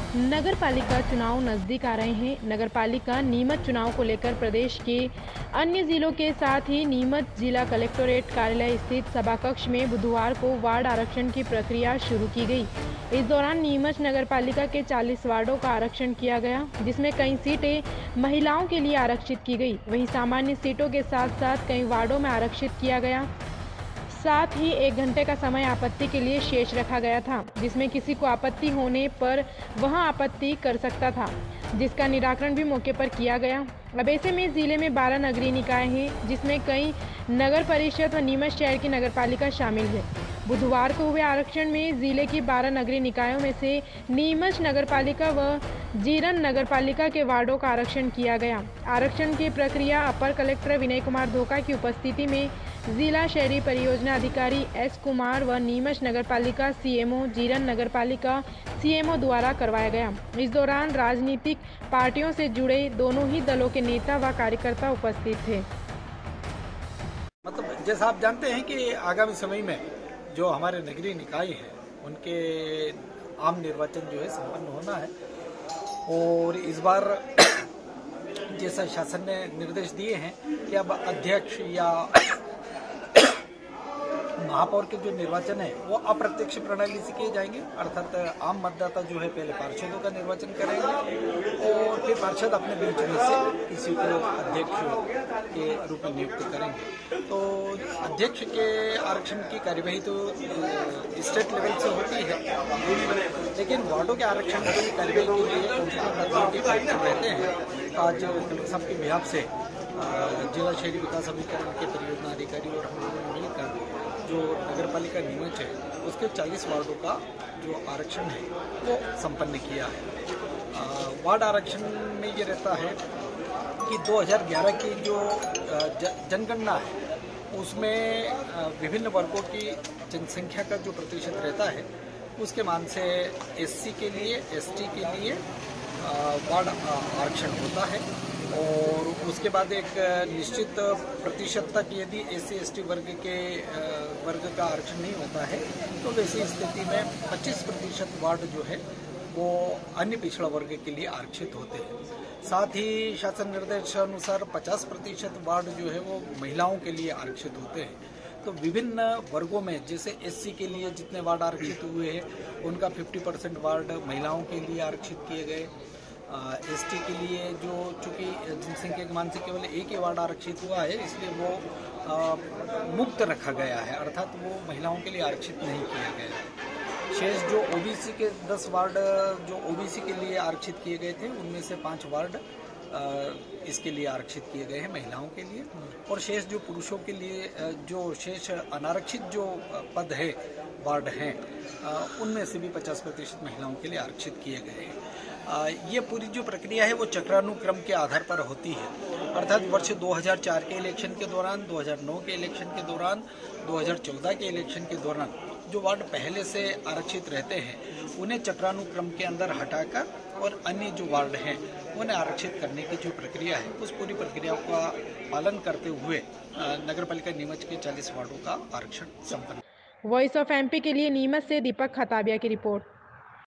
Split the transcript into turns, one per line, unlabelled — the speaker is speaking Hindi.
नगर पालिका चुनाव नजदीक आ रहे हैं। नगर पालिका नीमच चुनाव को लेकर प्रदेश के अन्य जिलों के साथ ही नीमच जिला कलेक्टोरेट कार्यालय स्थित सभा कक्ष में बुधवार को वार्ड आरक्षण की प्रक्रिया शुरू की गई। इस दौरान नीमच नगर पालिका के 40 वार्डों का आरक्षण किया गया, जिसमें कई सीटें महिलाओं के लिए आरक्षित की गई। वहीं सामान्य सीटों के साथ साथ कई वार्डों में आरक्षित किया गया। साथ ही 1 घंटे का समय आपत्ति के लिए शेष रखा गया था, जिसमें किसी को आपत्ति होने पर वह आपत्ति कर सकता था, जिसका निराकरण भी मौके पर किया गया। अब ऐसे में जिले में 12 नगरीय निकाय हैं, जिसमें कई नगर परिषद व नीमच शहर की नगरपालिका शामिल है। बुधवार को हुए आरक्षण में जिले की 12 नगरीय निकायों में से नीमच नगरपालिका व जीरन नगरपालिका के वार्डों का आरक्षण किया गया। आरक्षण की प्रक्रिया अपर कलेक्टर विनय कुमार धोखा की उपस्थिति में जिला शहरी परियोजना अधिकारी एस कुमार व नीमच नगरपालिका सीएमओ, जीरन नगरपालिका सीएमओ द्वारा करवाया गया। इस दौरान राजनीतिक पार्टियों से जुड़े दोनों ही दलों के नेता व कार्यकर्ता उपस्थित थे।
मतलब जैसा आप जानते हैं कि आगामी समय में जो हमारे नगरीय निकाय हैं उनके आम निर्वाचन जो है संपन्न होना है, और इस बार जैसा शासन ने निर्देश दिए हैं कि अब अध्यक्ष या महापौर के जो निर्वाचन है वो अप्रत्यक्ष प्रणाली से किए जाएंगे, अर्थात आम मतदाता जो है पहले पार्षदों का निर्वाचन करेंगे और फिर पार्षद अपने बीच में से किसी को अध्यक्ष के रूप में नियुक्त करेंगे। तो अध्यक्ष के आरक्षण की कार्यवाही तो स्टेट लेवल से होती है, लेकिन वार्डों के आरक्षण की कार्यवाही के लिए रहते हैं। आज कलेक्टर साहब के बिहाफ से जिला शहरी विकास अभिकरण के परियोजना अधिकारी और हम लोगों ने मिलकर जो नगर पालिका नीमच है उसके 40 वार्डों का जो आरक्षण है वो संपन्न किया है। वार्ड आरक्षण में ये रहता है कि 2011 की जो जनगणना है उसमें विभिन्न वर्गों की जनसंख्या का जो प्रतिशत रहता है उसके मान से एससी के लिए, एसटी के लिए वार्ड आरक्षण होता है, और उसके बाद एक निश्चित प्रतिशत तक यदि एससी एसटी वर्ग का आरक्षण नहीं होता है तो वैसी स्थिति में 25% वार्ड जो है वो अन्य पिछड़ा वर्ग के लिए आरक्षित होते हैं। साथ ही शासन निर्देशानुसार 50% वार्ड जो है वो महिलाओं के लिए आरक्षित होते हैं। तो विभिन्न वर्गों में जैसे एससी के लिए जितने वार्ड आरक्षित हुए हैं उनका 50% वार्ड महिलाओं के लिए आरक्षित किए गए। एसटी के लिए जो चूंकि जनसंख्या के मान से केवल एक ही वार्ड आरक्षित हुआ है इसलिए वो मुक्त रखा गया है, अर्थात वो महिलाओं के लिए आरक्षित नहीं किया गया है। शेष जो ओबीसी के 10 वार्ड जो ओबीसी के लिए आरक्षित किए गए थे उनमें से 5 वार्ड इसके लिए आरक्षित किए गए हैं महिलाओं के लिए, और शेष जो पुरुषों के लिए जो शेष अनारक्षित जो पद है वार्ड हैं उनमें से भी 50% महिलाओं के लिए आरक्षित किए गए हैं। ये पूरी जो प्रक्रिया है वो चक्रानुक्रम के आधार पर होती है, अर्थात वर्ष 2004 के इलेक्शन के दौरान, 2009 के इलेक्शन के दौरान, 2014 के इलेक्शन के दौरान जो वार्ड पहले से आरक्षित रहते हैं उन्हें चक्रानुक्रम के अंदर हटाकर और अन्य जो वार्ड हैं उन्हें आरक्षित करने की जो प्रक्रिया है उस पूरी प्रक्रिया का पालन करते हुए नगरपालिका नीमच के 40 वार्डों का आरक्षण संपन्न।
वॉइस ऑफ एमपी के लिए नीमच से दीपक खताबिया की रिपोर्ट।